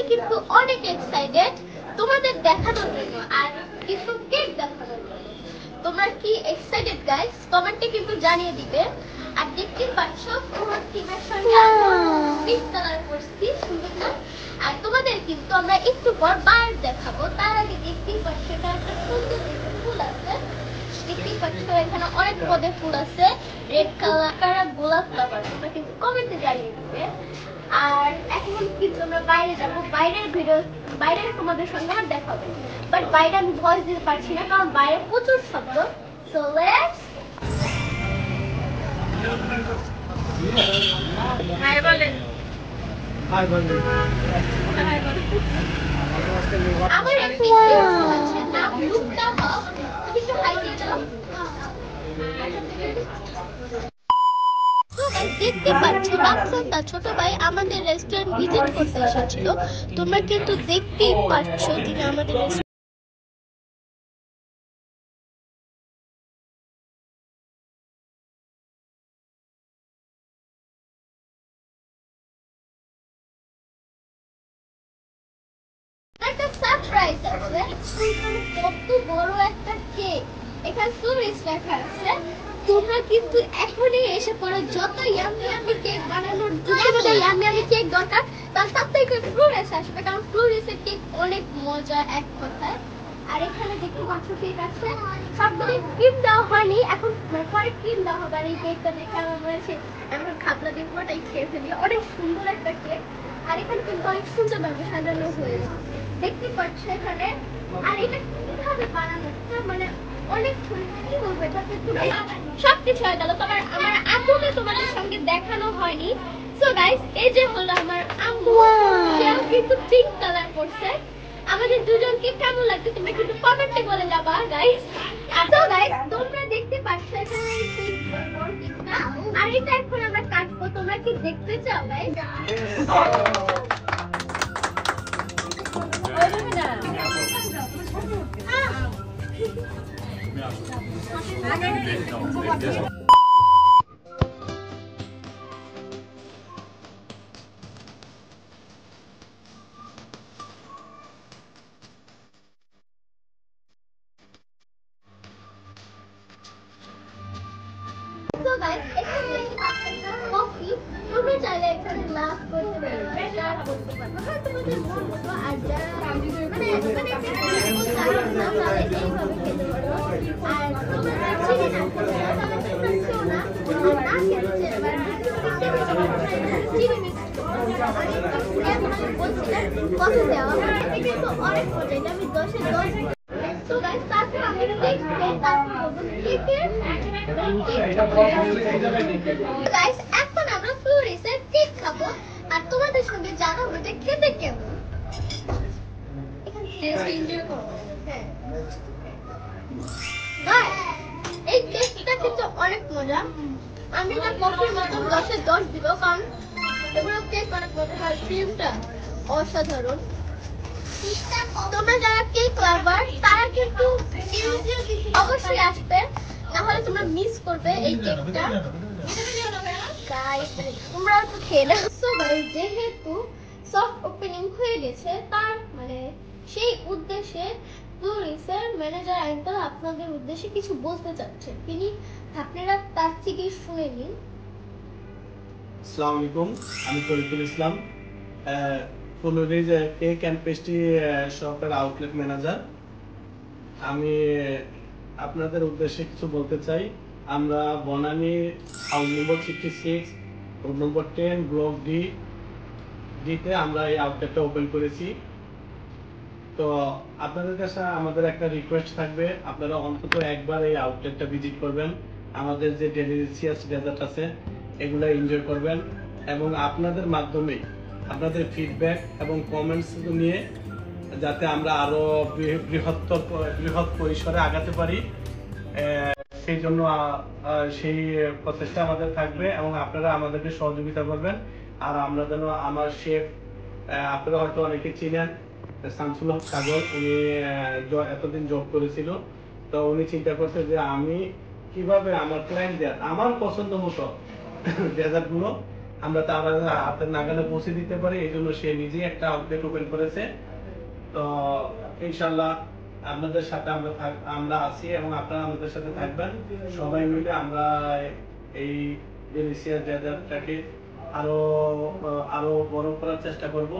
কিন্তু অনেক এক্সাইটেড তোমাদের দেখানোর জন্য আর কিছু কেক দেখানোর জন্য। তোমরা কি এক্সাইটেড গাইস? কমেন্টে কিন্তু জানিয়ে দিবে। আর দেখতে পাচ্ছ তোমার টিমের সঙ্গে পিঙ্ক কালার করছি, সুন্দর না? আর তোমাদের কিন্তু আমরা একটু পর বার দেখাবো। তার আগে দেখতেই পাচ্ছ এটা একটা সুন্দর ফুল আছে, দেখতেই পাচ্ছ এখানে অনেক পদে ফুল আছে, রেড কালার, গোলাপ কালার। তোমরা কিন্তু কমেন্টে জানিয়ে দিবে। আর এখন কিন্তু আমরা বাইরে যাবো, বাইরের ভিডিও বাইরে তোমাদের সঙ্গে আমার দেখাবে, বাট বাইরে আমি ভয়েস দিতে পারছি না কারণ বাইরে প্রচুর শব্দ। সো লেটস হাই বলেন। হাই বলেন। আমার একটু আছে না লুকটা হবে, তুমি একটু হাই দিয়ে দাও। দেখতে পাচ্ছ রাফসানটা ছোট ভাই আমাদের রেস্টুরেন্ট ভিজিট করতে এসেছিল। তোমরা কিন্তু দেখতেই পাচ্ছ তিনি আমাদের একটা সারপ্রাইজ আছে। কত বড় একটা কেক, এখানে টুরিস্ট লেখা আছে। তোমরা কিন্তু এখনই এসে পড়ো, যত ইয়ামি ইয়ামি কেক বানানোর ইয়ামি ইয়ামি কেক দরকার তার সাথে ফ্লোরেস আসবে, কারণ ফ্লোরেসের কেক অনেক মজা এক কথায়। আর এখানে দেখতে পাচ্ছ কেক আছে, সবগুলি ক্রিম দেওয়া হয়নি, এখন পরে ক্রিম দেওয়া হবে। আর এই কেকটা দেখে আমার মনে হচ্ছে এখন খাবলা দিয়ে পুরোটাই খেয়ে ফেলি, অনেক সুন্দর একটা কেক। আর এখানে কিন্তু অনেক সুন্দর ভাবে সাজানো হয়েছে, দেখতে পাচ্ছ এখানে। আর এটা কিভাবে বানানো মানে অনেক কি বলবো, এটা সবকিছু হয়ে গেল। তোমার আমার আম্মুকে তোমাদের সঙ্গে দেখানো হয়নি। সো গাইস এই যে হলো আমার আম্মু, সেও কিন্তু পিঙ্ক কালার করছে। আমাদের দুজনকে কেমন লাগছে তোমরা কিন্তু কমেন্টে বলে যাবা গাইস। সো গাইস তোমরা দেখতে পাচ্ছ এখানে আর এটা এখন আমরা কাটবো, তোমরা কি দেখতে চাও গাইস? So guys, এখানে কফি, তোমরা চাইলে এখানে গ্লাস করতে পারো, চার করতে পারো, তোমাদের মন মতো। আর যারা মানে না চাইলে এইভাবে খেতে পারো। আর তোমরা চিনি না খেতে চাও তাহলে তোমরা খেও না, না খেতে চাইলে চিনি মিক্স কত দেওয়া এটা কিন্তু অনেক মজা, এটা আমি 10-এ 10। So guys, তারপর আমি দেখবো, তারপর বলবো কেকের গাইস এখন আমরা ফ্লোরেসের কেক খাবো আর তোমাদের সঙ্গে জানাবো যে খেতে কেমন। এখানে টেস্ট এনজয় করব। হ্যাঁ গাইস এই কেকটা কিন্তু অনেক মজা। আমি এটা কফির মতন 10-এ 10 দিব, কারণ এগুলো কেক অনেক মজা হয়, ক্রিমটা অসাধারণ। তোমরা যারা কেক লাভার তারা কিন্তু অবশ্যই আসবে, না হলে তোমরা মিস করবে এই কেকটা। গাইস তোমরা তো খেয়ে নাও। সো গাইস যেহেতু সফট ওপেনিং হয়ে গেছে, তার মানে সেই উদ্দেশ্যে ফ্লোরেসের ম্যানেজার আঙ্কেল আপনাদের উদ্দেশ্যে কিছু বলতে চাচ্ছেন, তিনি আপনারা তার থেকে শুনে নিন। আসসালামু আলাইকুম, আমি তরিকুল ইসলাম, ফ্লোরিজ কেক অ্যান্ড পেস্ট্রি শপের আউটলেট ম্যানেজার। আমি আপনাদের উদ্দেশ্যে কিছু বলতে চাই। আমরা বনানী হাউস নম্বর 66 রোড নম্বর 10 ব্লক ডিতে আমরা এই আউটলেটটা ওপেন করেছি। তো আপনাদের কাছে আমাদের একটা রিকোয়েস্ট থাকবে, আপনারা অন্তত একবার এই আউটলেটটা ভিজিট করবেন, আমাদের যে ডেলিশিয়াস ডেজার্ট আছে এগুলো এনজয় করবেন, এবং আপনাদের মাধ্যমে আপনাদের ফিডব্যাক এবং কমেন্টস নিয়ে যাতে আমরা আরো বৃহৎ পরিসরে আগাতে পারি, সেই জন্য সেই প্রচেষ্টা আমাদের থাকবে এবং আপনারা আমাদেরকে সহযোগিতা করবেন। আর আমরা যেন আমার শেফ, আপনারা হয়তো অনেকে চিনেন শামসুল হক সাগর, উনি এতদিন জব করেছিল। তো উনি চিন্তা করছে যে আমি কিভাবে আমার ক্লায়েন্টদের আমার পছন্দ মতো ডেজার্ট গুলো আমরা তার হাতের নাগালে পৌঁছে দিতে পারি, এই জন্য সে নিজেই একটা আউটলেট ওপেন করেছে। তো ইনশাল্লাহ আপনাদের সাথে আমরা আছি এবং আপনারা আমাদের সাথে থাকবেন। সবাই মিলে আমরা এই ডেলিসিয়া ডেজার্টটাকে আরো আরো বড় করার চেষ্টা করব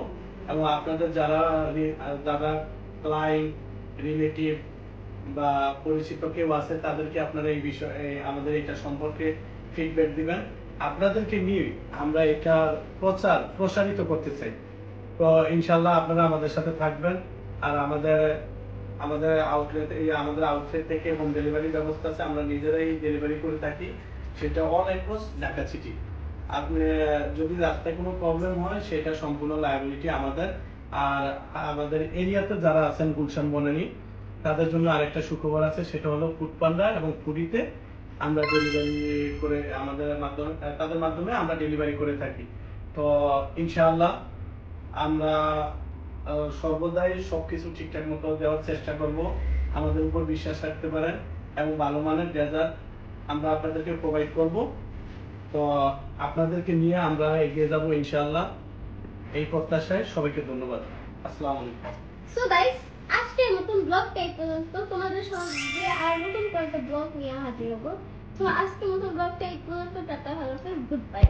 এবং আপনাদের যারা ক্লায়েন্ট, রিলেটিভ বা পরিচিত কেউ আছে তাদেরকে আপনারা এই বিষয়ে আমাদের এটা সম্পর্কে ফিডব্যাক দিবেন। আপনাদেরকে নিয়ে আমরা এটা প্রসারিত করতে চাই। তো ইনশাল্লাহ আপনারা আমাদের সাথে থাকবেন। আর আমাদের আউটলেট থেকে হোম ডেলিভারি ব্যবস্থা আছে, আমরা নিজেরাই ডেলিভারি করে থাকি, সেটা অল অ্যাক্রস ঢাকা সিটি। আপনি যদি রাস্তায় কোনো প্রবলেম হয় সেটা সম্পূর্ণ লায়াবিলিটি আমাদের। আর আমাদের এরিয়াতে যারা আছেন গুলশান বনানী, তাদের জন্য আরেকটা সুখবর আছে, সেটা হলো ফুডপান্ডা এবং ফুডিতে আমরা ডেলিভারি করে তাদের মাধ্যমে আমরা ডেলিভারি করে থাকি। তো ইনশাআল্লাহ আমরা সর্বদাই সবকিছু ঠিকঠাক মতো দেওয়ার চেষ্টা করব। আমাদের উপর বিশ্বাস রাখতে পারেন এবং ভালো মানের ডেজার্ট আমরা আপনাদেরকে প্রোভাইড করব। তো আপনাদেরকে নিয়ে আমরা এগিয়ে যাব ইনশাআল্লাহ, এই প্রত্যাশায় সবাইকে ধন্যবাদ। আসসালামু আলাইকুম। সো গাইস, আজকের মতন ব্লগটা এই পর্যন্ত। তোমাদের সঙ্গে আর নতুন কয়েকটা ব্লগ নিয়ে হাজির হবো। তো আজকের মতন ব্লগটা এই পর্যন্ত। টাটা, ভালো থাকবেন, গুড বাই।